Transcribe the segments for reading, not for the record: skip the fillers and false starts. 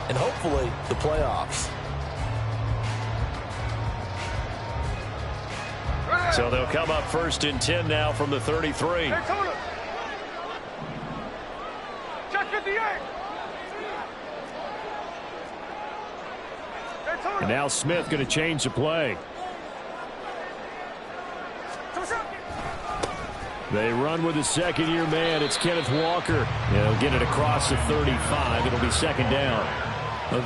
and hopefully the playoffs. So they'll come up 1st and 10 now from the 33. And now Smith going to change the play. They run with a second-year man. It's Kenneth Walker. They'll get it across the 35. It'll be 2nd down.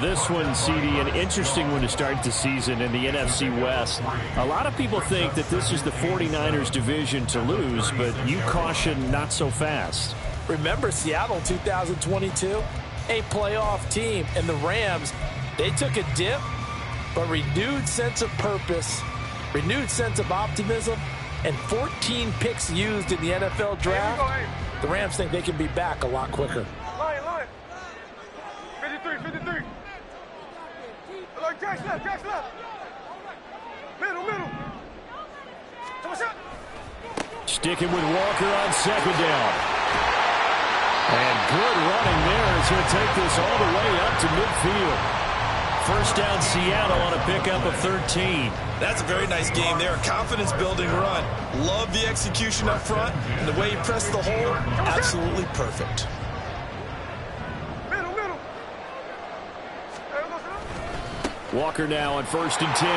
This one, CD, an interesting one to start the season in the NFC West. A lot of people think that this is the 49ers division to lose, but you caution not so fast. Remember Seattle 2022? A playoff team, and the Rams, they took a dip, but renewed sense of purpose, renewed sense of optimism, and 14 picks used in the NFL draft. The Rams think they can be back a lot quicker. Line. 53. Jack's left. Middle. Sticking with Walker on 2nd down. And good running there as he'll take this all the way up to midfield. 1st down Seattle on a pickup of 13. That's a very nice game there. A confidence-building run. Love the execution up front. And the way he pressed the hole, absolutely perfect. Walker now on 1st and 10.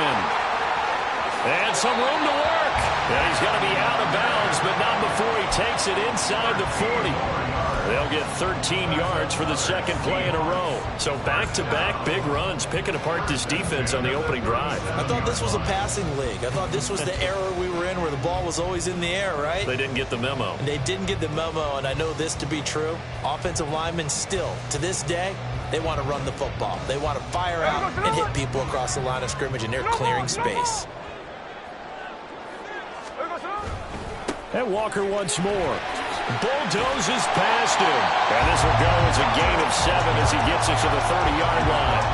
And some room to work. And he's going to be out of bounds, but not before he takes it inside the 40. They'll get 13 yards for the 2nd play in a row. So back-to-back big runs, picking apart this defense on the opening drive. I thought this was a passing league. I thought this was the era we were in where the ball was always in the air, right? They didn't get the memo. And they didn't get the memo, and I know this to be true. Offensive linemen still, to this day, they want to run the football. They want to fire out and hit people across the line of scrimmage, and they're clearing space. And Walker once more. Bulldozes past him. And this will go as a gain of 7 as he gets it to the 30-yard line.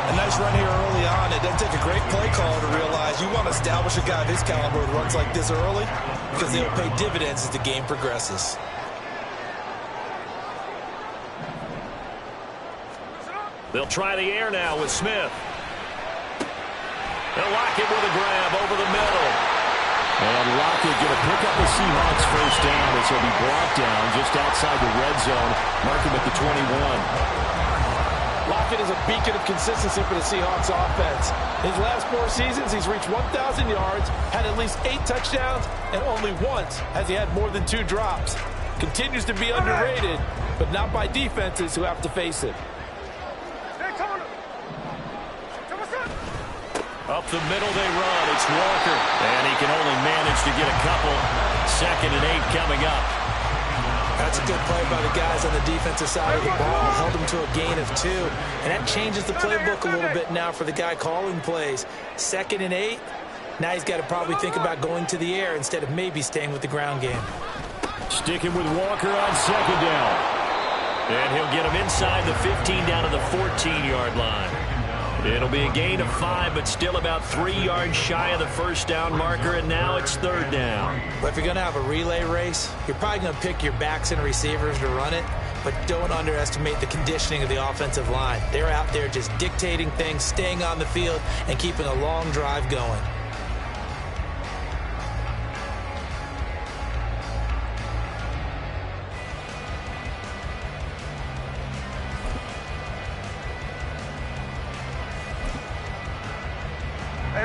A nice run here early on. It doesn't take a great play caller to realize you want to establish a guy of his caliber with runs like this early because they'll pay dividends as the game progresses. They'll try the air now with Smith. They'll lock it with a grab over the middle. And Lockett going to pick up the Seahawks 1st down as he'll be brought down just outside the red zone. Mark him at the 21. Lockett is a beacon of consistency for the Seahawks offense. His last 4 seasons, he's reached 1,000 yards, had at least 8 touchdowns, and only once has he had more than 2 drops. Continues to be underrated, but not by defenses who have to face it. Up the middle they run. It's Walker. And he can only manage to get a couple. 2nd and 8 coming up. That's a good play by the guys on the defensive side of the ball. Held him to a gain of 2. And that changes the playbook a little bit now for the guy calling plays. 2nd and 8. Now he's got to probably think about going to the air instead of maybe staying with the ground game. Sticking with Walker on 2nd down. And he'll get him inside the 15 down to the 14-yard line. It'll be a gain of 5, but still about 3 yards shy of the 1st down marker, and now it's 3rd down. But if you're going to have a relay race, you're probably going to pick your backs and receivers to run it, but don't underestimate the conditioning of the offensive line. They're out there just dictating things, staying on the field, and keeping a long drive going.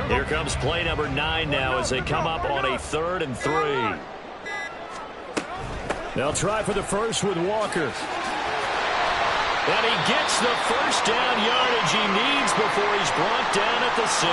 Here comes play number 9 now as they come up on a 3rd and 3. They'll try for the first with Walker. And he gets the 1st down yardage he needs before he's brought down at the 6.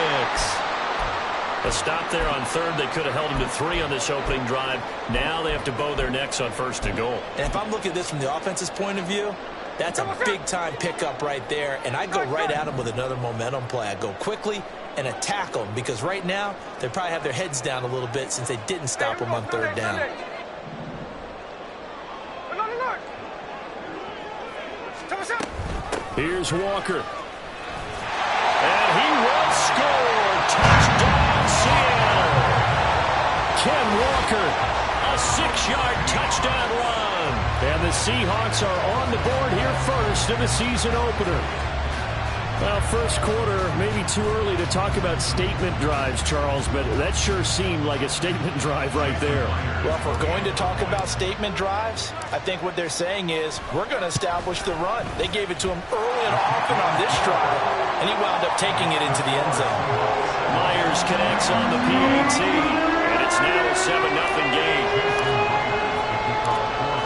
A stop there on 3rd. They could have held him to 3 on this opening drive. Now they have to bow their necks on 1st and goal. And if I'm looking at this from the offense's point of view, that's a big-time pickup right there. And I'd go right at him with another momentum play. I'd go quickly and attack them because right now they probably have their heads down a little bit since they didn't stop them on 3rd down. Here's Walker. And he will score. Touchdown, Seattle. Ken Walker, a 6-yard touchdown run. And the Seahawks are on the board here first in the season opener. Well, first quarter, maybe too early to talk about statement drives, Charles, but that sure seemed like a statement drive right there. Well, if we're going to talk about statement drives, I think what they're saying is we're going to establish the run. They gave it to him early and often on this drive, and he wound up taking it into the end zone. Myers connects on the PAT, and it's now a 7-0 game.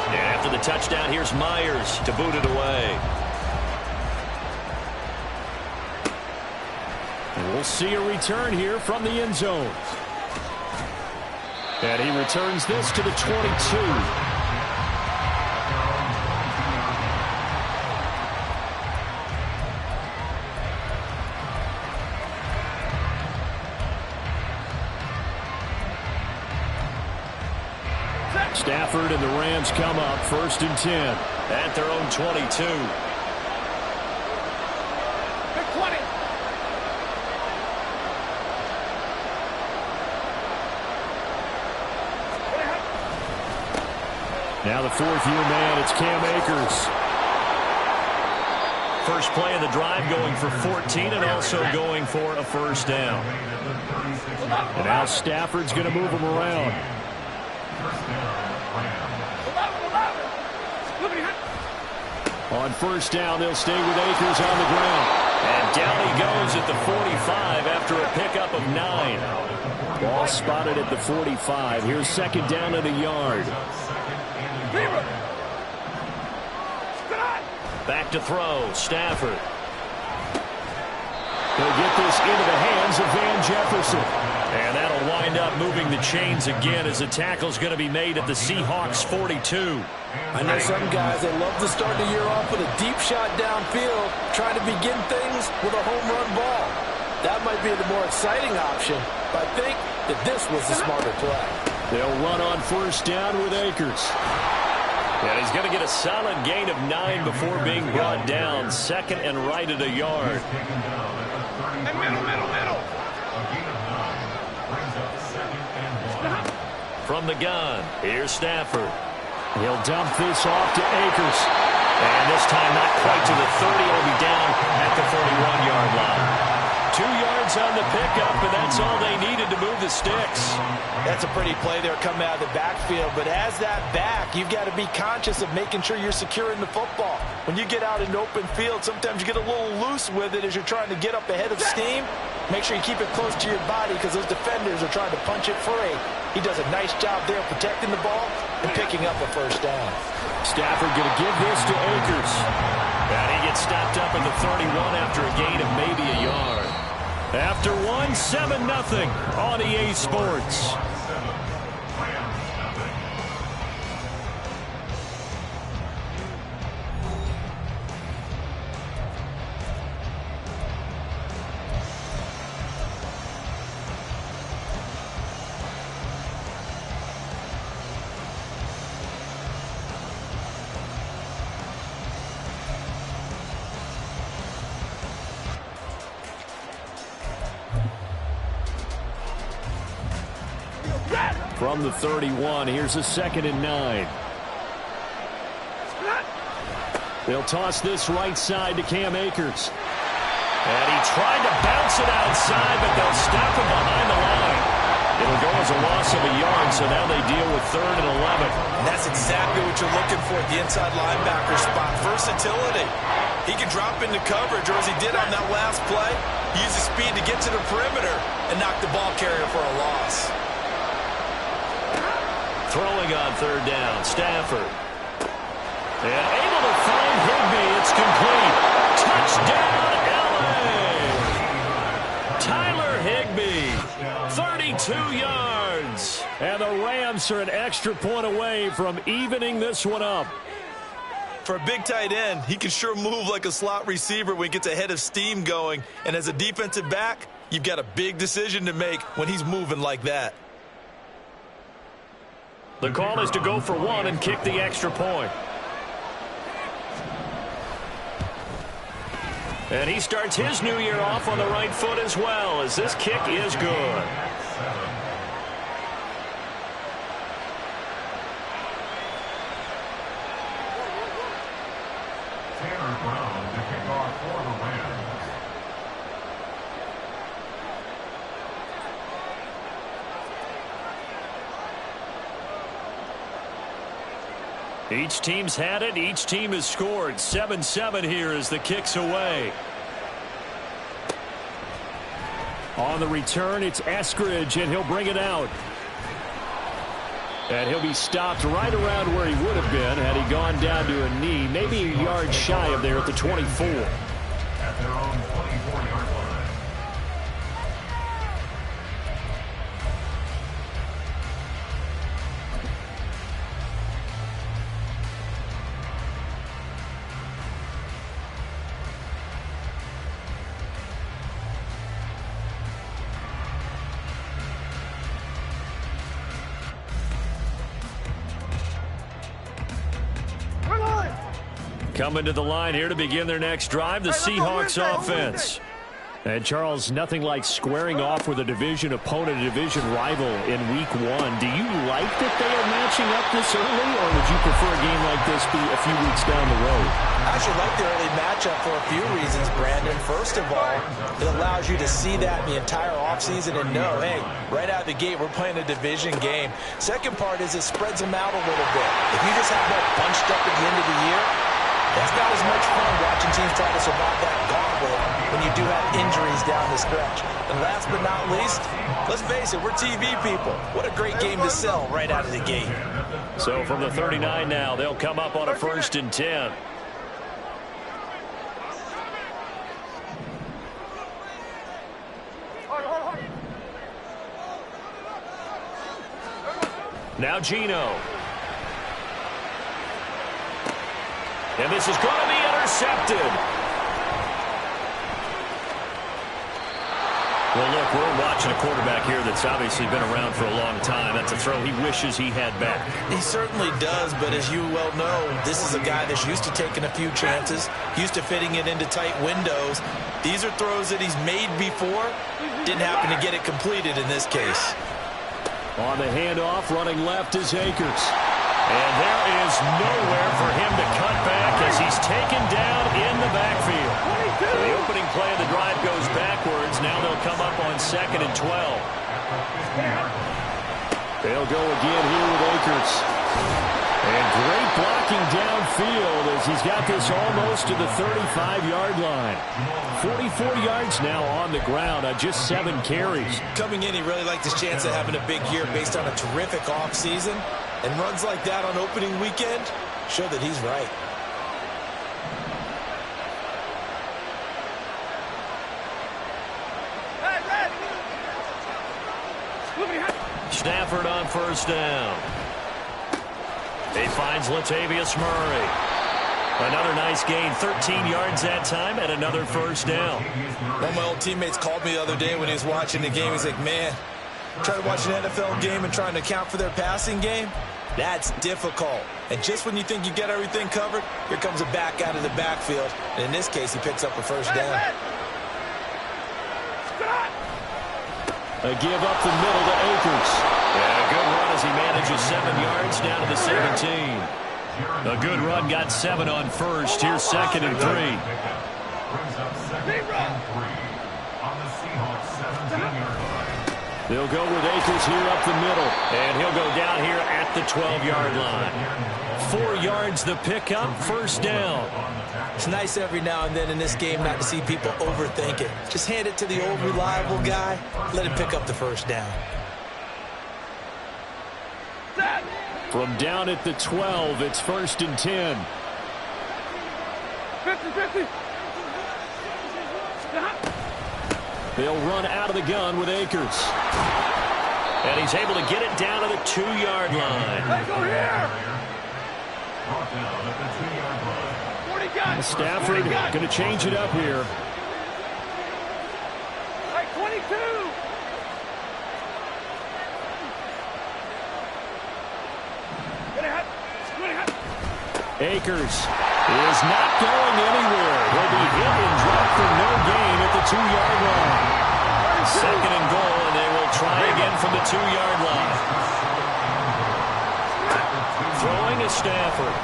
And after the touchdown, here's Myers to boot it away. And we'll see a return here from the end zone. And he returns this to the 22. Stafford and the Rams come up 1st and 10 at their own 22. Now the 4th-year man, it's Cam Akers. First play of the drive going for 14 and also going for a first down. And now Stafford's going to move him around. On first down, they'll stay with Akers on the ground. And down he goes at the 45 after a pickup of 9. Ball spotted at the 45. Here's 2nd down and a yard. Back to throw, Stafford. He'll get this into the hands of Van Jefferson. And that'll wind up moving the chains again as the tackle's going to be made at the Seahawks 42. I know some guys that love to start the year off with a deep shot downfield, trying to begin things with a home run ball. That might be the more exciting option, but I think that this was the smarter play. They'll run on first down with Akers. And he's going to get a solid gain of 9 before being brought down. 2nd and right at a yard. Middle. From the gun, here's Stafford. He'll dump this off to Akers. And this time not quite to the 30. He'll be down at the 41-yard line. 2 yards on the pickup, and that's all they needed to move the sticks. That's a pretty play there coming out of the backfield, but as that back, you've got to be conscious of making sure you're securing the football. When you get out in open field, sometimes you get a little loose with it as you're trying to get up ahead of steam. Make sure you keep it close to your body because those defenders are trying to punch it free. He does a nice job there protecting the ball and picking up a first down. Stafford going to give this to Akers. And he gets stopped up at the 31 after a gain of maybe a yard. After 1, 7-0 on EA Sports. From the 31, here's a 2nd and 9. They'll toss this right side to Cam Akers. And he tried to bounce it outside, but they'll stop him behind the line. It'll go as a loss of a yard, so now they deal with 3rd and 11. And that's exactly what you're looking for at the inside linebacker spot. Versatility. He can drop into coverage, or as he did on that last play, he uses speed to get to the perimeter and knock the ball carrier for a loss. Throwing on 3rd down, Stafford. And able to find Higbee. It's complete. Touchdown, L.A. Tyler Higbee, 32 yards. And the Rams are an extra point away from evening this one up. For a big tight end, he can sure move like a slot receiver when he gets a head of steam going. And as a defensive back, you've got a big decision to make when he's moving like that. The call is to go for 1 and kick the extra point. And he starts his new year off on the right foot as well, as this kick is good. Each team's had it. Each team has scored. 7-7 here as the kick's away. On the return, it's Eskridge, and he'll bring it out. And he'll be stopped right around where he would have been had he gone down to a knee, maybe a yard shy of there at the 24. At their own 24-yard line. Coming to the line here to begin their next drive, the Seahawks offense. And, Charles, nothing like squaring off with a division opponent, a division rival in Week 1. Do you like that they are matching up this early, or would you prefer a game like this be a few weeks down the road? I actually like the early matchup for a few reasons, Brandon. First of all, it allows you to see that in the entire offseason and know, hey, right out of the gate, we're playing a division game. Second part is it spreads them out a little bit. If you just have that bunched up at the end of the year, that's not as much fun watching teams try to survive that gauntlet when you do have injuries down the stretch. And last but not least, let's face it, we're TV people. What a great game to sell right out of the gate. So from the 39 now, they'll come up on a 1st and 10. Now Geno. And this is going to be intercepted. Well, look, we're watching a quarterback here that's obviously been around for a long time. That's a throw he wishes he had back. He certainly does, but as you well know, this is a guy that's used to taking a few chances, used to fitting it into tight windows. These are throws that he's made before. Didn't happen to get it completed in this case. On the handoff, running left is Akers. And there is nowhere for him to cut back as he's taken down in the backfield. So the opening play of the drive goes backwards. Now they'll come up on 2nd and 12. They'll go again here with Akers. And great blocking downfield as he's got this almost to the 35-yard line. 44 yards now on the ground on just 7 carries. Coming in, he really liked his chance of having a big year based on a terrific offseason. And runs like that on opening weekend show that he's right. Stafford on 1st down. He finds Latavius Murray. Another nice gain, 13 yards that time, and another 1st down. One of my old teammates called me the other day when he was watching the game. He's like, man, trying to watch an NFL game and trying to account for their passing game, that's difficult. And just when you think you get everything covered, here comes a back out of the backfield. And in this case, he picks up a 1st down. A give up the middle to Akers. And a good run as he manages 7 yards down to the 17. A good run, got 7 on 1st. Here's 2nd and 3. Brings up 2nd and 3 on the Seahawks 17-yard line. They'll go with Akers here up the middle. And he'll go down here at the 12-yard line. 4 yards the pickup, 1st down. It's nice every now and then in this game not to see people overthink it. Just hand it to the old reliable guy. Let him pick up the 1st down. From down at the 12, it's 1st and 10. 50-50. They'll run out of the gun with Akers. And he's able to get it down to the 2-yard line. Let's go here. Brought down at the 2-yard line. 40 guys. Stafford going to change it up here. Like 22. Akers is not going anywhere. He'll be hit and dropped for no gain at the 2-yard line. 2nd and goal, and they will try again from the 2-yard line. Throwing is Stafford.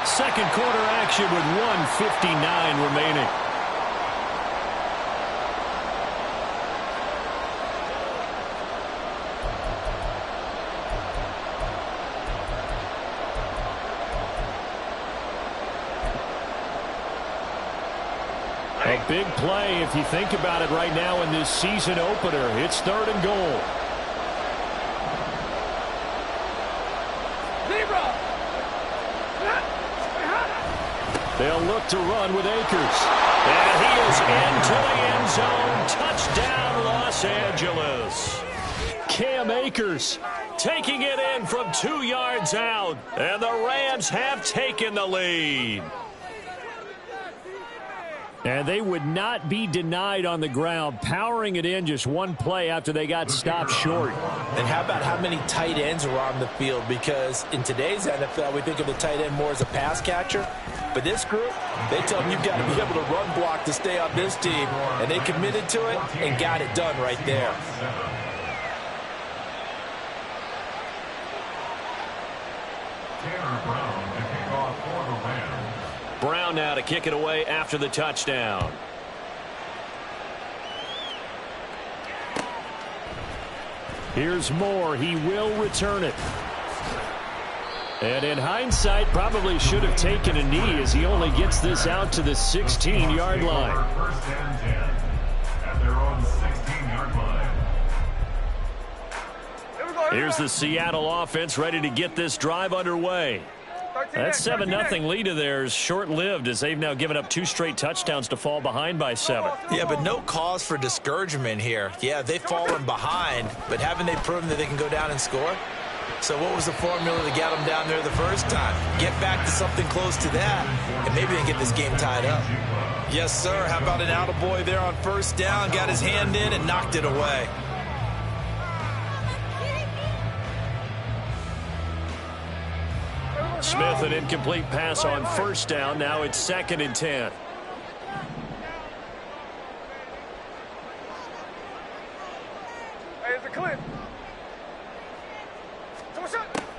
2nd quarter action with 1:59 remaining. A big play if you think about it right now in this season opener. It's 3rd and goal. They'll look to run with Akers. And he is into the end zone. Touchdown, Los Angeles. Cam Akers taking it in from 2 yards out. And the Rams have taken the lead. And they would not be denied on the ground, powering it in just one play after they got stopped short. And how about how many tight ends are on the field? Because in today's NFL, we think of the tight end more as a pass catcher. But this group, they tell them you've got to be able to run block to stay on this team. And they committed to it and got it done right there. Tanner Brown to kick off for the Rams. Brown now to kick it away after the touchdown. Here's Moore. He will return it. And in hindsight, probably should have taken a knee as he only gets this out to the 16-yard line. 1st and 10 at their own 16-yard line. Here's the Seattle offense ready to get this drive underway. That 7-0 lead of theirs short-lived as they've now given up 2 straight touchdowns to fall behind by 7. Yeah, but no cause for discouragement here. Yeah, they've fallen behind, but haven't they proven that they can go down and score? So what was the formula to get them down there the first time? Get back to something close to that, and maybe they can get this game tied up. Yes, sir. How about an attaboy there on 1st down? Got his hand in and knocked it away. Smith, an incomplete pass on 1st down. Now it's 2nd and 10. Hey, it's a clip.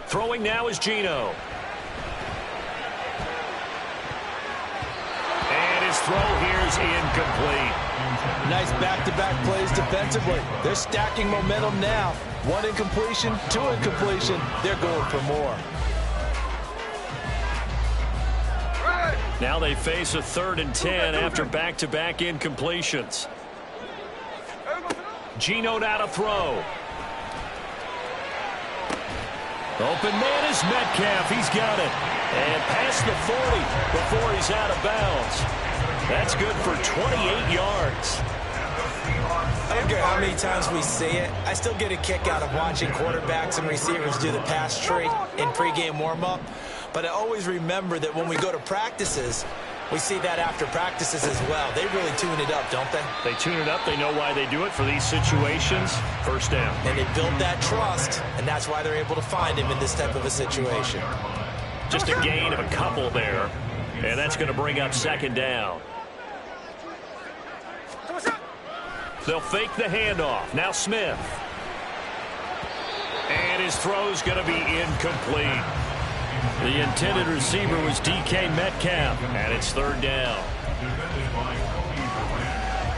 Throwing now is Geno. And his throw here is incomplete. Nice back-to-back plays defensively. They're stacking momentum now. 1 incompletion, 2 incompletion. They're going for more. Now they face a 3rd and 10 after back-to-back incompletions. Geno now to throw. Open man is Metcalf. He's got it. And past the 40 before he's out of bounds. That's good for 28 yards. I don't care how many times we see it. I still get a kick out of watching quarterbacks and receivers do the pass tree in pregame warm-up. But I always remember that when we go to practices, we see that after practices as well. They really tune it up, don't they? They tune it up. They know why they do it for these situations. 1st down. And they build that trust, and that's why they're able to find him in this type of a situation. Just a gain of a couple there. And that's going to bring up 2nd down. They'll fake the handoff. Now Smith. And his throw's going to be incomplete. The intended receiver was DK Metcalf, and it's 3rd down. Defended by Cody Durant.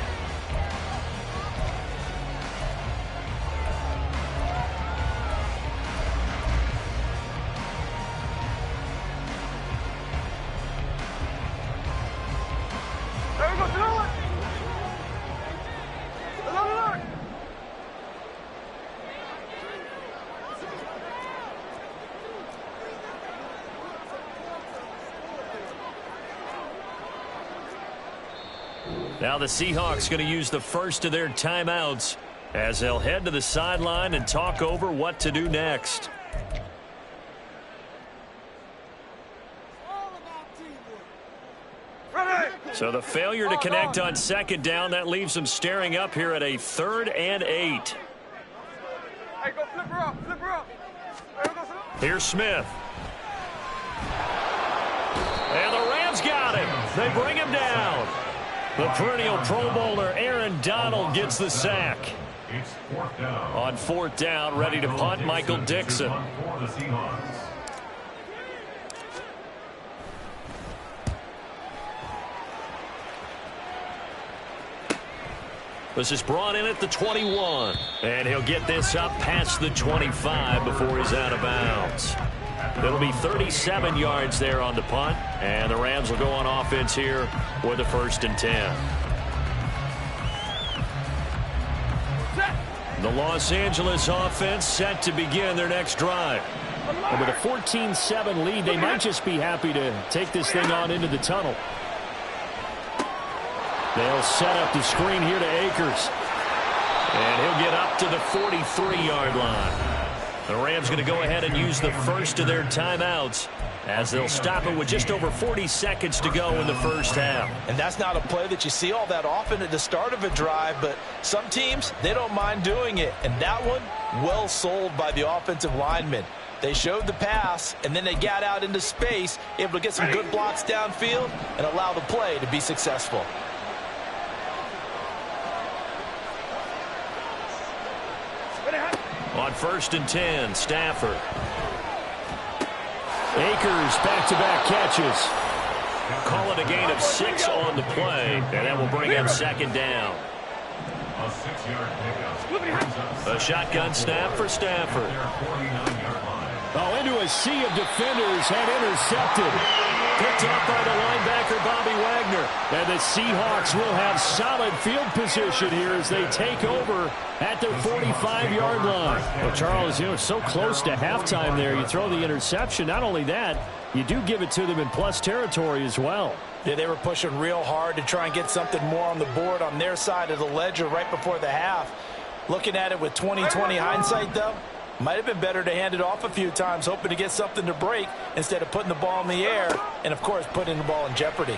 There we go, throw it. Look. Now the Seahawks going to use the first of their timeouts as they'll head to the sideline and talk over what to do next. So the failure to connect on 2nd down, that leaves them staring up here at a 3rd and 8. Hey, go flip her up, flip her up. Here's Smith. And the Rams got him. They bring him down. The perennial Pro Bowler Aaron Donald gets the sack. It's 4th down. On 4th down, ready to punt, Michael Dixon. For the Seahawks. This is brought in at the 21. And he'll get this up past the 25 before he's out of bounds. At It'll be 37 yards there on the punt, and the Rams will go on offense here with a 1st and 10. The Los Angeles offense set to begin their next drive. And with a 14-7 lead, they might just be happy to take this thing on into the tunnel. They'll set up the screen here to Akers. And he'll get up to the 43-yard line. The Rams going to go ahead and use the first of their timeouts as they'll stop it with just over 40 seconds to go in the first half. And that's not a play that you see all that often at the start of a drive, but some teams, they don't mind doing it. And that one, well sold by the offensive lineman. They showed the pass, and then they got out into space, able to get some good blocks downfield and allow the play to be successful. On 1st and 10, Stafford. Akers back-to-back catches. Call it a gain of 6 on the play, and that will bring him 2nd down. A 6-yard pickup. A shotgun snap for Stafford. Oh, into a sea of defenders and intercepted. Picked up by the linebacker, Bobby Wagner. And the Seahawks will have solid field position here as they take over at their 45-yard line. Well, Charles, you know, it's so close to halftime there. You throw the interception. Not only that, you do give it to them in plus territory as well. Yeah, they were pushing real hard to try and get something more on the board on their side of the ledger right before the half. Looking at it with 20/20 hindsight, though, might have been better to hand it off a few times, hoping to get something to break instead of putting the ball in the air and, of course, putting the ball in jeopardy.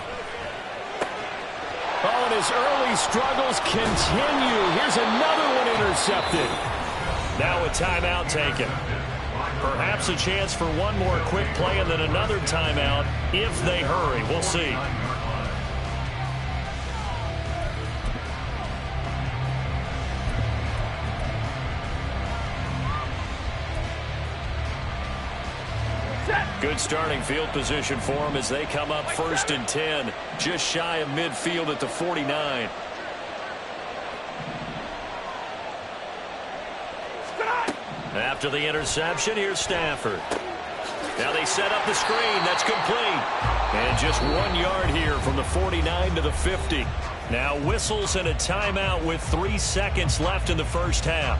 Oh, and his early struggles continue. Here's another one intercepted. Now a timeout taken. Perhaps a chance for one more quick play and then another timeout if they hurry. We'll see. Good starting field position for them as they come up 1st and 10, just shy of midfield at the 49. After the interception, here's Stafford. Now they set up the screen. That's complete. And just 1 yard here from the 49 to the 50. Now whistles and a timeout with 3 seconds left in the first half.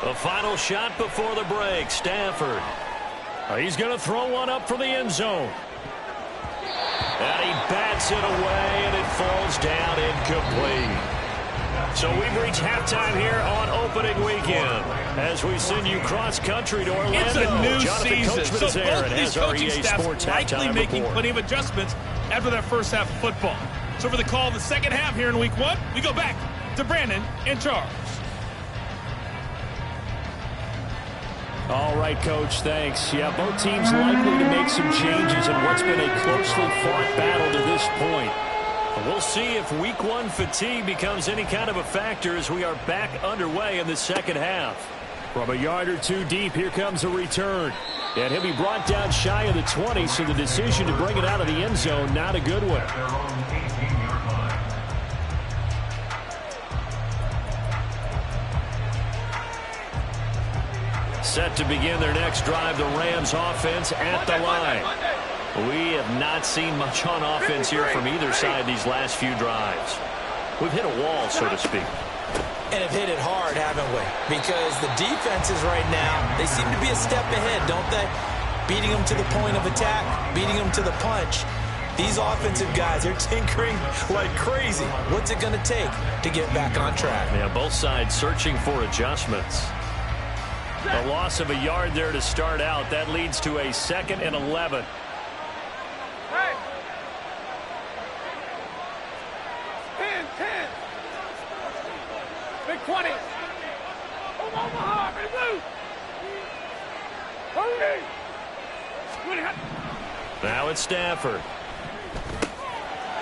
The final shot before the break, Stafford. He's going to throw one up for the end zone. And he bats it away, and it falls down incomplete. So we've reached halftime here on opening weekend as we send you cross-country to Orlando. It's a new Jonathan season, Coachman so is there both and these has our coaching EA staffs Sports likely halftime making report. plenty of adjustments after that first half of football. So for the call of the second half here in week 1, we go back to Brandon and Charles. All right, Coach, thanks. Yeah, both teams likely to make some changes in what's been a closely fought battle to this point. We'll see if week 1 fatigue becomes any kind of a factor as we are back underway in the second half. From a yard or two deep, here comes a return. And he'll be brought down shy of the 20, so the decision to bring it out of the end zone, not a good one. Their own 18-yard line. Set to begin their next drive, the Rams offense at the line. We have not seen much on offense here from either side these last few drives. We've hit a wall, so to speak. And have hit it hard, haven't we? Because the defenses right now, they seem to be a step ahead, don't they? Beating them to the point of attack, beating them to the punch. These offensive guys, they're tinkering like crazy. What's it going to take to get back on track? Yeah, both sides searching for adjustments. A loss of a yard there to start out. That leads to a 2nd and 11. Hey! 10. Big 20. Omaha, ready to move. Hurry! Now it's Stafford.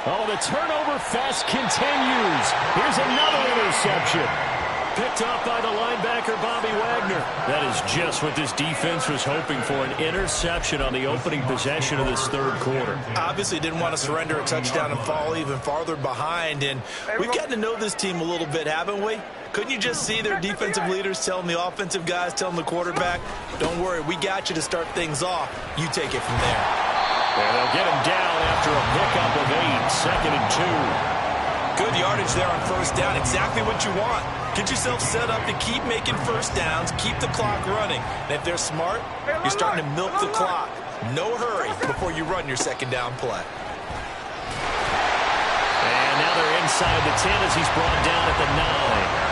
Oh, the turnover fest continues. Here's another interception. Picked off by the linebacker, Bobby Wagner. That is just what this defense was hoping for, an interception on the opening possession of this third quarter. Obviously didn't want to surrender a touchdown and fall even farther behind. And we've gotten to know this team a little bit, haven't we? Couldn't you just see their defensive leaders telling the offensive guys, telling the quarterback, don't worry, we got you to start things off. You take it from there. And they'll get him down after a pickup of 8, 2nd and 2. Good yardage there on first down. Exactly what you want. Get yourself set up to keep making first downs, keep the clock running. And if they're smart, you're starting to milk the clock. No hurry before you run your second down play. And now they're inside the 10 as he's brought down at the 9.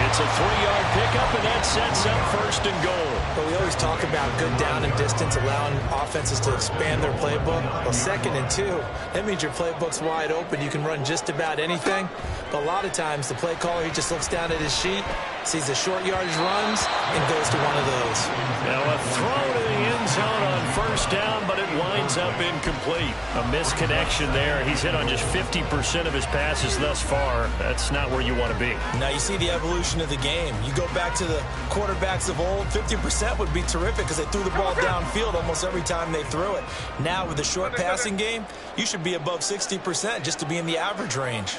It's a 3-yard pickup, and that sets up 1st and goal. But we always talk about good down and distance, allowing offenses to expand their playbook. Well, 2nd and 2, that means your playbook's wide open. You can run just about anything. But a lot of times, the play caller, he just looks down at his sheet, sees the short yardage runs, and goes to one of those. Now a throw to the end zone on first down, but it winds up incomplete. A misconnection there. He's hit on just 50% of his passes thus far. That's not where you want to be. Now you see the evolution of the game. You go back to the quarterbacks of old, 50% would be terrific because they threw the ball downfield almost every time they threw it. Now with the short passing game, you should be above 60% just to be in the average range.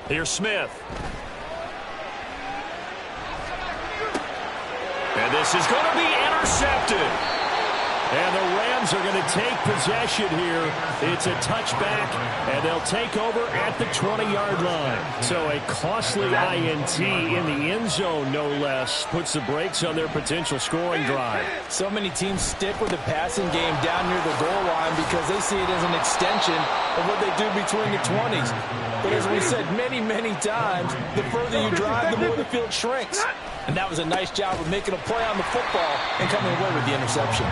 Here's Smith. And this is going to be intercepted. And the Rams are going to take possession here. It's a touchback, and they'll take over at the 20-yard line. So a costly INT in the end zone, no less, puts the brakes on their potential scoring drive. So many teams stick with the passing game down near the goal line because they see it as an extension of what they do between the 20s. But as we said many, many times, the further you drive, the more the field shrinks. And that was a nice job of making a play on the football and coming away with the interception.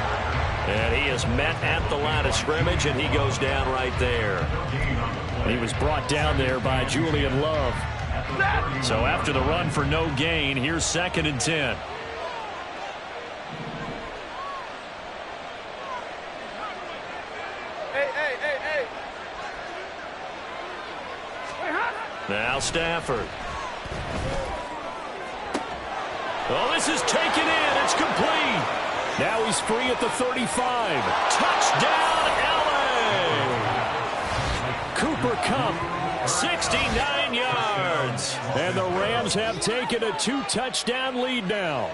And he is met at the line of scrimmage, and he goes down right there. He was brought down there by Julian Love. So after the run for no gain, here's 2nd and 10. Hey. Now Stafford. Oh, this is taken in. It's complete. Now he's free at the 35. Touchdown, LA! Cooper Kupp, 69 yards. And the Rams have taken a 2-touchdown lead now.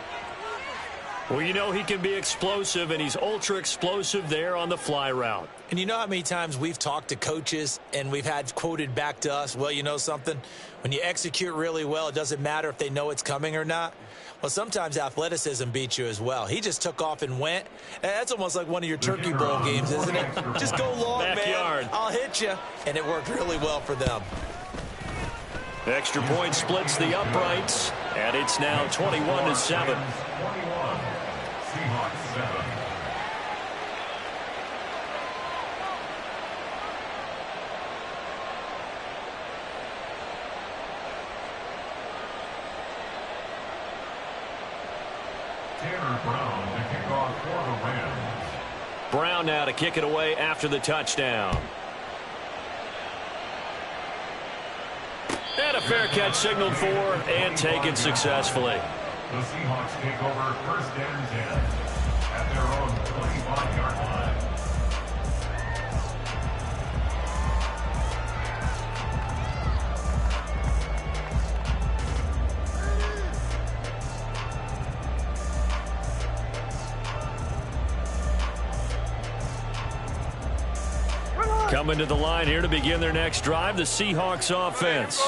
Well, you know he can be explosive, and he's ultra-explosive there on the fly route. And you know how many times we've talked to coaches and we've had quoted back to us, well, you know something? When you execute really well, it doesn't matter if they know it's coming or not. Well, sometimes athleticism beats you as well. He just took off and went. That's almost like one of your Turkey Bowl games, isn't it? Just go long, Backyard. man. I'll hit you. And it worked really well for them. Extra point splits the uprights, and it's now 21-7. Seahawks 7. Tanner Brown to kick off for the Rams. Brown now to kick it away after the touchdown. And a fair catch signaled for and taken successfully. The Seahawks take over 1st and 10 at their own 25-yard line. Coming to the line here to begin their next drive, the Seahawks offense.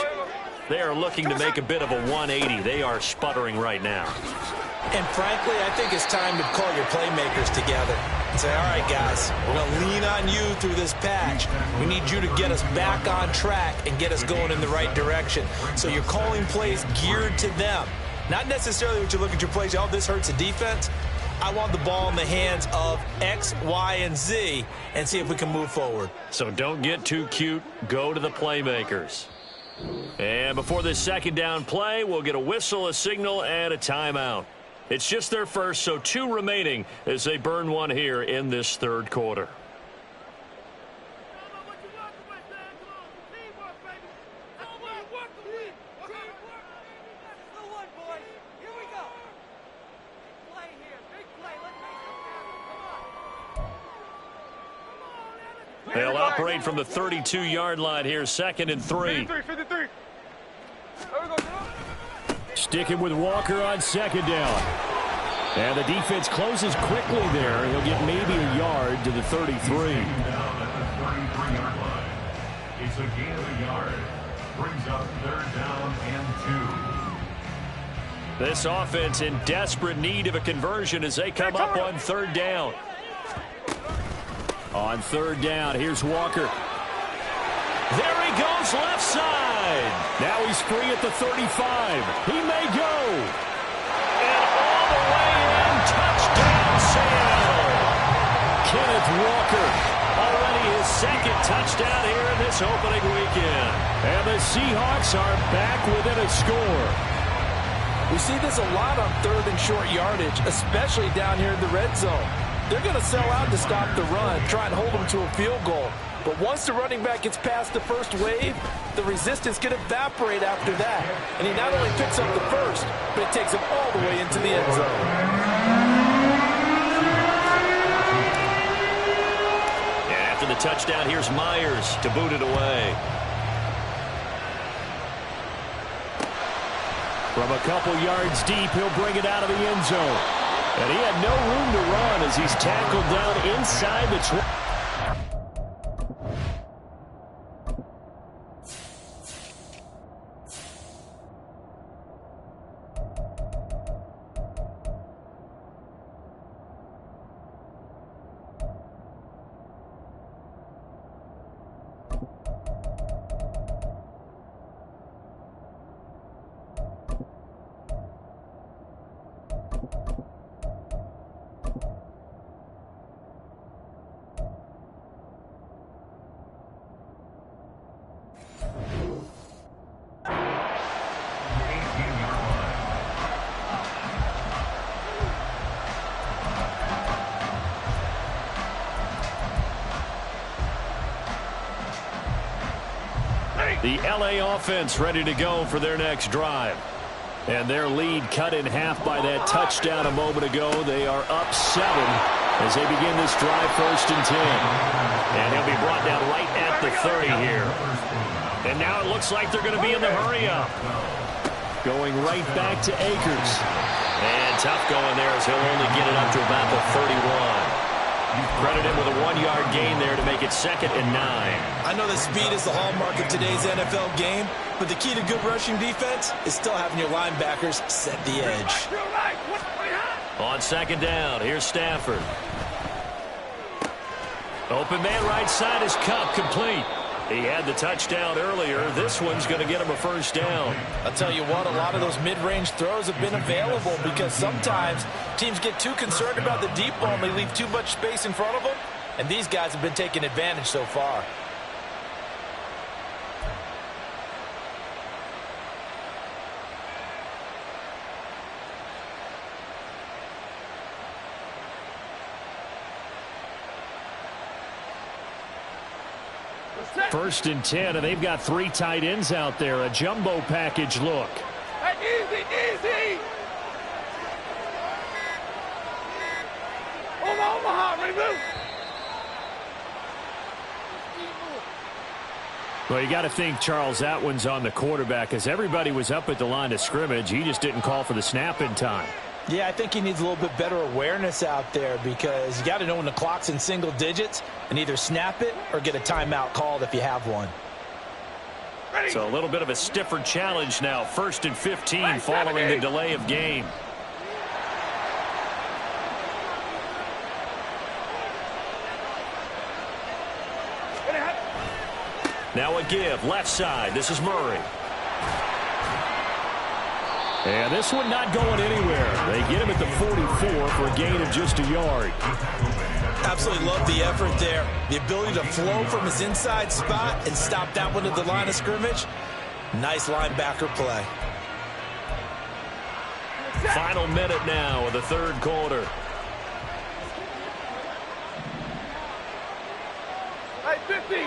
They are looking to make a bit of a 180. They are sputtering right now. And frankly, I think it's time to call your playmakers together and say, all right, guys, we're going to lean on you through this patch. We need you to get us back on track and get us going in the right direction. So you're calling plays geared to them. Not necessarily what you look at your plays, oh, this hurts the defense. I want the ball in the hands of X, Y, and Z and see if we can move forward. So don't get too cute. Go to the playmakers. And before this second down play, we'll get a whistle, a signal, and a timeout. It's just their first, so 2 remaining as they burn one here in this third quarter. They'll operate from the 32-yard line here, 2nd and 3. 53. Sticking with Walker on 2nd down. And the defense closes quickly there. He'll get maybe a yard to the 33. Down at the 33-yard line. It's a gain of a yard. Brings up 3rd down and 2. This offense in desperate need of a conversion as they come up on 3rd down. On 3rd down, here's Walker. There he goes, left side. Now he's free at the 35. He may go. And all the way in, touchdown, Seattle. Kenneth Walker. Already his 2nd touchdown here in this opening weekend. And the Seahawks are back within a score. We see this a lot on 3rd and short yardage, especially down here in the red zone. They're going to sell out to stop the run, try and hold them to a field goal. But once the running back gets past the first wave, the resistance can evaporate after that. And he not only picks up the first, but it takes him all the way into the end zone. And after the touchdown, here's Myers to boot it away. From a couple yards deep, he'll bring it out of the end zone. And he had no room to run as he's tackled down inside the 20. The LA offense ready to go for their next drive. And their lead cut in half by that touchdown a moment ago. They are up 7 as they begin this drive, 1st and 10. And he'll be brought down right at the 30 here. And now it looks like they're going to be in the hurry-up. Going right back to Akers. And tough going there as he'll only get it up to about the 31. Credit him with a 1-yard gain there to make it 2nd and 9. I know that speed is the hallmark of today's NFL game, but the key to good rushing defense is still having your linebackers set the edge. On 2nd down, here's Stafford. Open man right side is Kupp, complete. He had the touchdown earlier. This one's going to get him a 1st down. I'll tell you what, a lot of those mid-range throws have been available because sometimes teams get too concerned about the deep ball and they leave too much space in front of them, and these guys have been taking advantage so far. First and 10, and they've got 3 tight ends out there. A jumbo package look. Hey, easy. Omaha, ready, move. Well, you got to think, Charles, that one's on the quarterback because everybody was up at the line of scrimmage. He just didn't call for the snap in time. Yeah, I think he needs a little bit better awareness out there because you got to know when the clock's in single digits and either snap it or get a timeout called if you have one. So a little bit of a stiffer challenge now. 1st and 15 following the delay of game. Now a give, left side. This is Murray. And this one not going anywhere. They get him at the 44 for a gain of just a yard. Absolutely love the effort there. The ability to flow from his inside spot and stop that one at the line of scrimmage. Nice linebacker play. Final minute now of the third quarter. Hey, 50.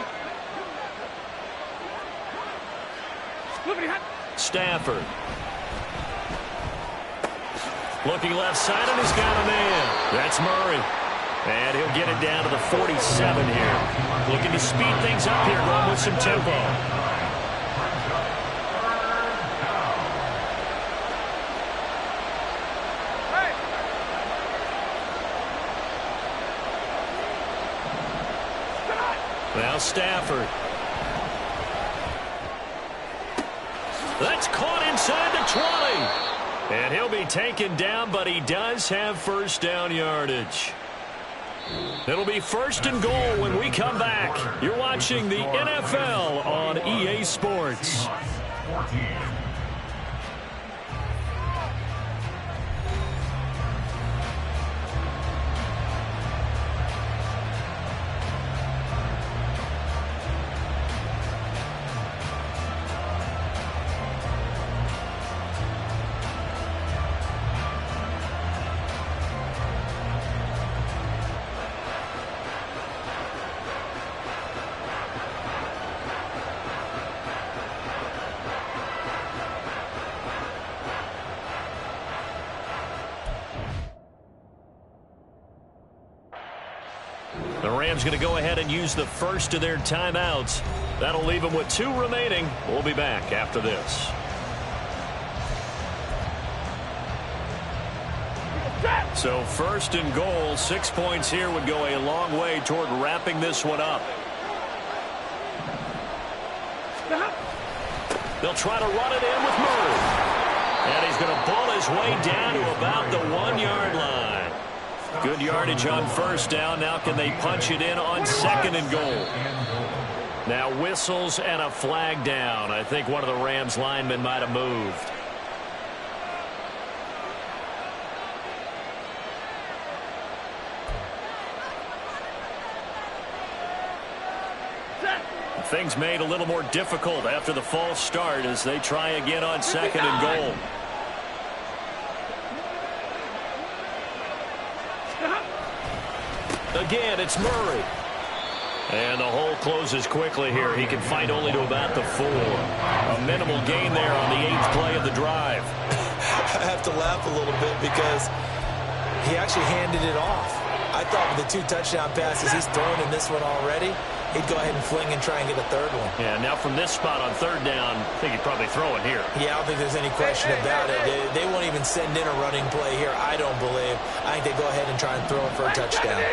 Stafford. Looking left side, and he's got a man. That's Murray. And he'll get it down to the 47 here. Looking to speed things up here, going with some tempo. Now Stafford. That's caught inside the 20. And he'll be taken down, but he does have first down yardage. It'll be first and goal when we come back. You're watching the NFL on EA Sports. The Rams going to go ahead and use the first of their timeouts. That'll leave them with 2 remaining. We'll be back after this. So first and goal, 6 points here would go a long way toward wrapping this one up. They'll try to run it in with Murray. And he's going to pull his way down to about the 1-yard line. Good yardage on first down. Now can they punch it in on second and goal? Now whistles and a flag down. I think one of the Rams linemen might have moved. Things made a little more difficult after the false start as they try again on second and goal. Again, it's Murray. And the hole closes quickly here. He can find only to about the 4. A minimal gain there on the 8th play of the drive. I have to laugh a little bit because he actually handed it off. I thought with the 2 touchdown passes he's thrown in this one already, he'd go ahead and fling and try and get a third one. Yeah, now from this spot on third down, I think he'd probably throw it here. Yeah, I don't think there's any question about it. They won't even send in a running play here, I don't believe. I think they go ahead and try and throw it for a touchdown.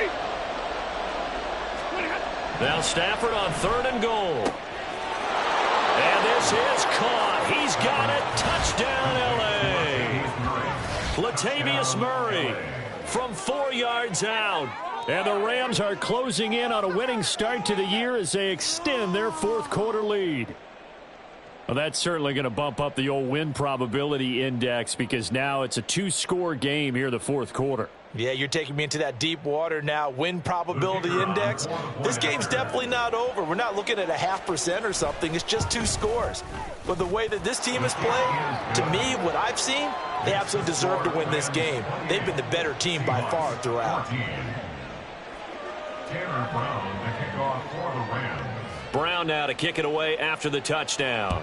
Now Stafford on third and goal. And this is caught. He's got it. Touchdown, L.A. Latavius Murray from 4 yards out. And the Rams are closing in on a winning start to the year as they extend their 4th quarter lead. Well, that's certainly going to bump up the old win probability index because now it's a 2-score game here in the 4th quarter. Yeah, you're taking me into that deep water now. Win probability index. This game's definitely not over. We're not looking at a 0.5% or something. It's just 2 scores. But the way that this team has played, to me, what I've seen, they absolutely deserve to win this game. They've been the better team by far throughout. Tanner Brown, the kickoff for the Rams. Brown now to kick it away after the touchdown.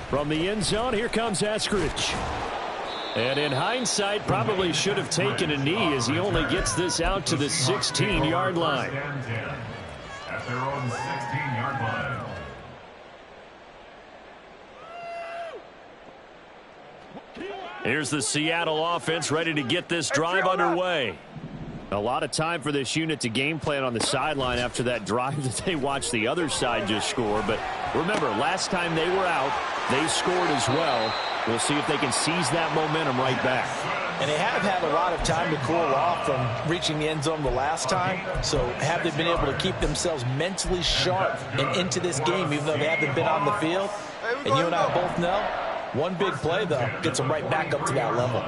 From the end zone, here comes Eskridge. And in hindsight, probably should have taken a knee as he only gets this out to the 16-yard line. At their own 16-yard line. Here's the Seattle offense ready to get this drive underway. A lot of time for this unit to game plan on the sideline after that drive that they watched the other side just score. But remember, last time they were out, they scored as well. We'll see if they can seize that momentum right back. And they have had a lot of time to cool off from reaching the end zone the last time. So have they been able to keep themselves mentally sharp and into this game even though they haven't been on the field? And you and I both know, one big play, though, gets them right back up to that level.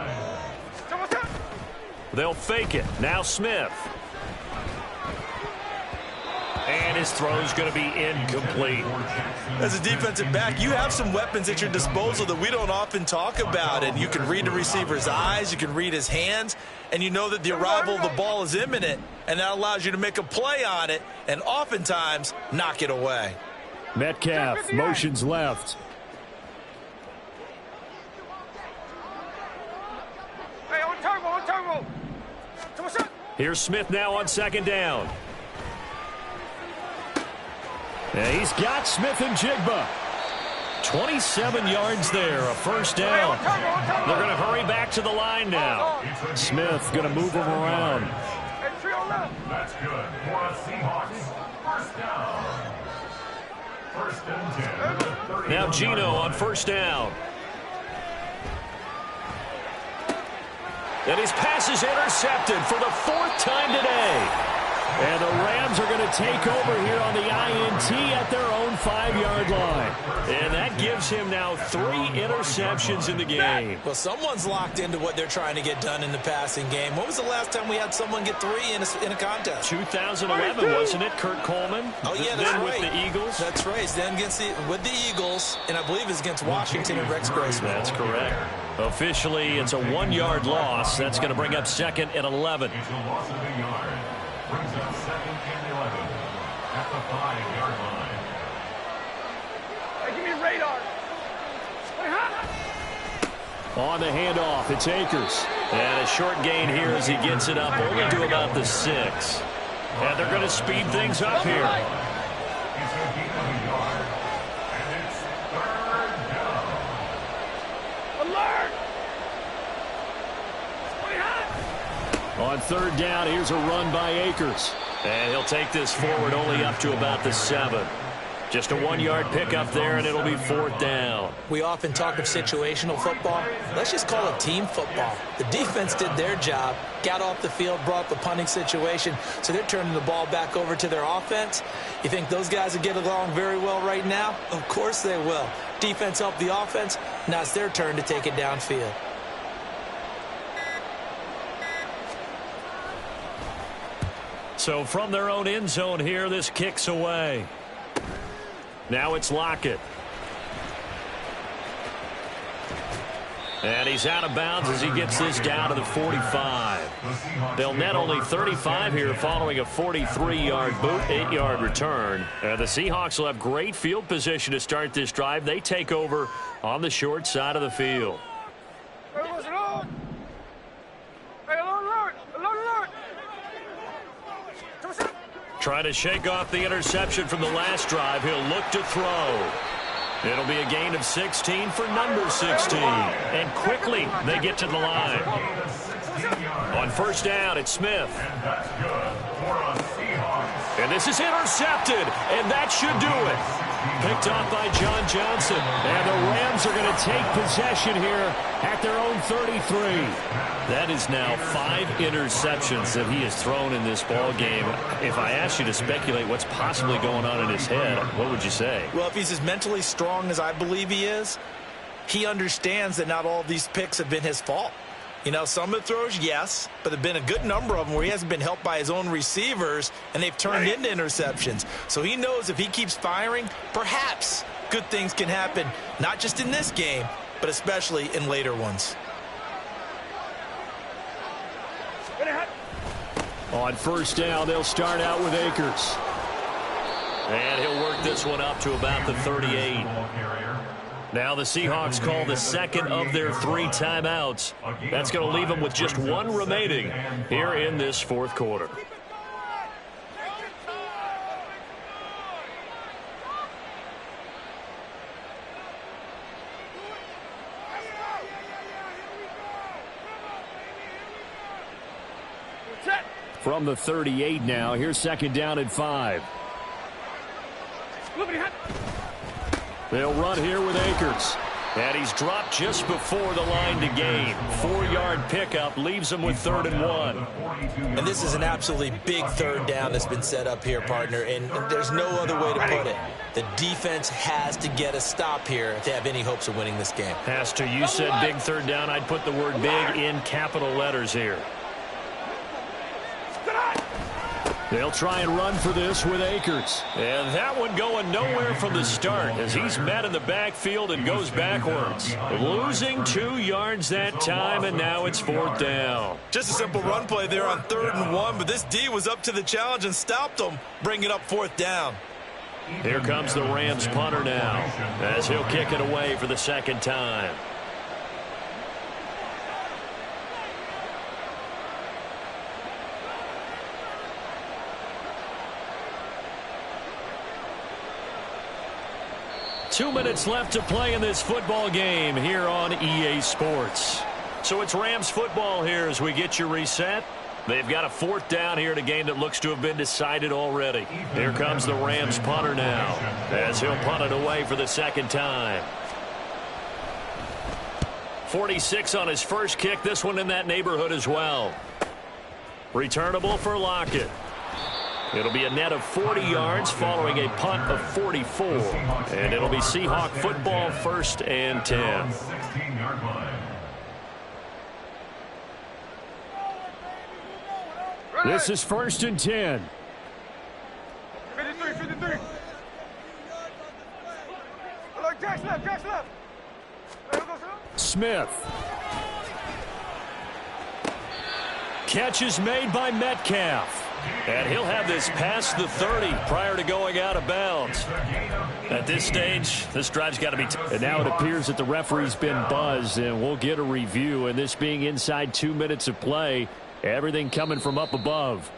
They'll fake it. Now Smith. And this throw is going to be incomplete. As a defensive back, you have some weapons at your disposal that we don't often talk about. And you can read the receiver's eyes, you can read his hands, and you know that the arrival of the ball is imminent, and that allows you to make a play on it and oftentimes knock it away. Metcalf motions left. Hey, on turbo. Here's Smith now on second down. And he's got Smith and Jigba. 27 yards there, a first down. They're going to hurry back to the line now. Smith going to move him around. That's good for a Seahawks first down. First and 10. Now Geno on first down. And his pass is intercepted for the 4th time today. And the Rams are going to take over here on the INT at their own 5-yard line. And that gives him now 3 interceptions in the game. Well, someone's locked into what they're trying to get done in the passing game. When was the last time we had someone get 3 in a contest? 2011, wasn't it? Kurt Coleman. Oh, yeah, that's then right. with the Eagles. That's right. Then with the Eagles, and I believe it's against Washington and Rex Grossman. That's correct. Officially, it's a 1-yard loss. That's going to bring up 2nd and 11. It's a loss of a yard. Brings up 2nd and 11 at the 5-yard line. Hey, give me radar. On the handoff, it's Akers. And a short gain here as he gets it up only to about the 6. And they're going to speed things up here. It's a gain of a yard. And it's 3rd down. Alert! On 3rd down, here's a run by Akers. And he'll take this forward only up to about the 7. Just a 1-yard pickup there, and it'll be 4th down. We often talk of situational football. Let's just call it team football. The defense did their job, got off the field, brought the punting situation, so they're turning the ball back over to their offense. You think those guys will get along very well right now? Of course they will. Defense helped the offense. Now it's their turn to take it downfield. So from their own end zone here, this kicks away. Now it's Lockett. And he's out of bounds as he gets this down to the 45. They'll net only 35 here following a 43-yard boot, 8-yard return. And the Seahawks will have great field position to start this drive. They take over on the short side of the field. Trying to shake off the interception from the last drive. He'll look to throw. It'll be a gain of 16 for number 16. And quickly they get to the line. On first down, it's Smith. And this is intercepted. And that should do it. Picked off by John Johnson. And the Rams are going to take possession here at their own 33. That is now 5 interceptions that he has thrown in this ball game. If I asked you to speculate what's possibly going on in his head, what would you say? Well, if he's as mentally strong as I believe he is, he understands that not all of these picks have been his fault. You know, some of the throws, yes, but there have been a good number of them where he hasn't been helped by his own receivers, and they've turned into interceptions. So he knows if he keeps firing, perhaps good things can happen, not just in this game, but especially in later ones. On first down, they'll start out with Akers. And he'll work this one up to about the 38. Now the Seahawks call the second of their 3 timeouts. That's going to leave them with just 1 remaining here in this 4th quarter. From the 38 now, here's 2nd down and 5. They'll run here with Akers. And he's dropped just before the line to gain. 4-yard pickup leaves him with 3rd and 1. And this is an absolutely big 3rd down that's been set up here, partner, and there's no other way to put it. The defense has to get a stop here if they have any hopes of winning this game. Has to. You said big 3rd down. I'd put the word big in capital letters here. They'll try and run for this with Akers. And that one going nowhere from the start as he's met in the backfield and goes backwards. Losing 2 yards that time, and now it's 4th down. Just a simple run play there on 3rd and 1, but this D was up to the challenge and stopped them, bringing up 4th down. Here comes the Rams punter now as he'll kick it away for the 2nd time. Two minutes left to play in this football game here on EA Sports. So it's Rams football here as we get you reset. They've got a 4th down here in a game that looks to have been decided already. Here comes the Rams punter now as he'll punt it away for the 2nd time. 46 on his first kick. This one in that neighborhood as well. Returnable for Lockett. It'll be a net of 40 yards following a punt of 44. And it'll be Seahawk football, 1st and 10. This is 1st and 10. 53. Look, Jack's left. Smith. Catch is made by Metcalf. And he'll have this past the 30 prior to going out of bounds. At this stage, this drive's got to be... And now it appears that the referee's been buzzed, and we'll get a review. And this being inside 2 minutes of play, everything coming from up above.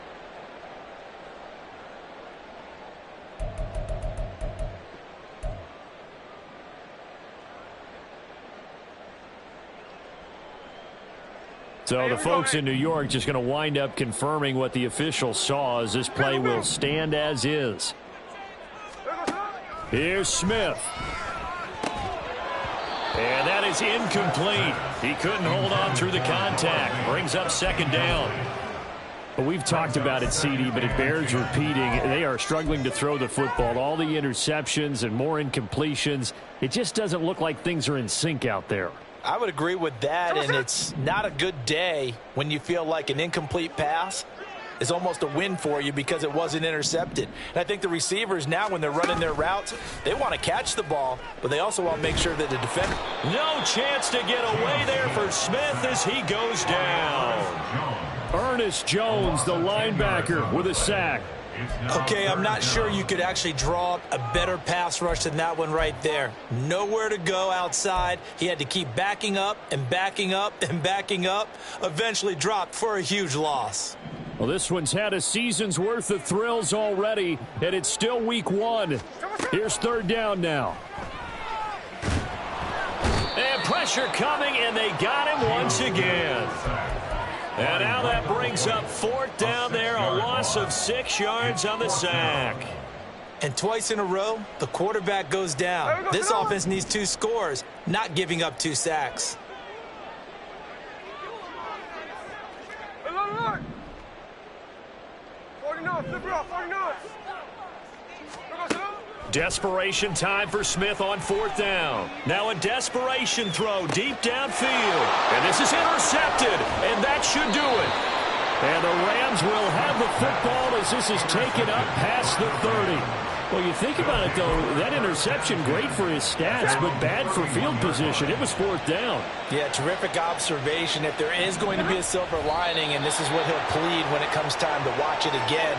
So the folks in New York just going to wind up confirming what the official saw as this play will stand as is. Here's Smith. And that is incomplete. He couldn't hold on through the contact. Brings up 2nd down. Well, we've talked about it, CD, but it bears repeating. They are struggling to throw the football. All the interceptions and more incompletions. It just doesn't look like things are in sync out there. I would agree with that, and it's not a good day when you feel like an incomplete pass is almost a win for you because it wasn't intercepted. And I think the receivers now, when they're running their routes, they want to catch the ball, but they also want to make sure that the defender... No chance to get away there for Smith as he goes down. Ernest Jones, the linebacker, with a sack. Okay, I'm not sure you could actually draw up a better pass rush than that one right there. Nowhere to go outside. He had to keep backing up and backing up and backing up. Eventually dropped for a huge loss. Well, this one's had a season's worth of thrills already, and it's still week 1. Here's 3rd down now. And pressure coming, and they got him once again. And now that brings up 4th down there, a loss of 6 yards on the sack. And twice in a row, the quarterback goes down. This offense needs 2 scores, not giving up 2 sacks. Look. 49, flip it off, 49. Desperation time for Smith on 4th down. Now a desperation throw deep downfield. And this is intercepted, and that should do it. And the Rams will have the football as this is taken up past the 30. Well, you think about it, though, that interception, great for his stats, but bad for field position. It was 4th down. Yeah, terrific observation. If there is going to be a silver lining, and this is what he'll plead when it comes time to watch it again,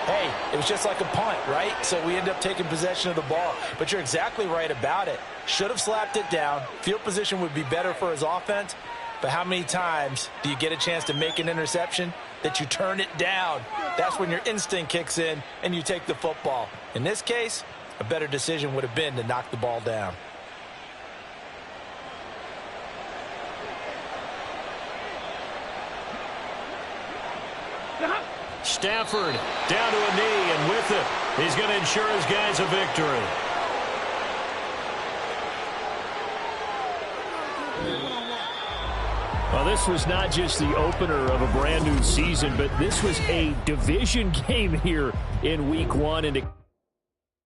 hey, it was just like a punt, right? So we end up taking possession of the ball. But you're exactly right about it. Should have slapped it down. Field position would be better for his offense. But how many times do you get a chance to make an interception that you turn it down? That's when your instinct kicks in and you take the football. In this case, a better decision would have been to knock the ball down. Stafford down to a knee, and with it, he's going to ensure his guys a victory. Well, this was not just the opener of a brand new season, but this was a division game here in week 1. And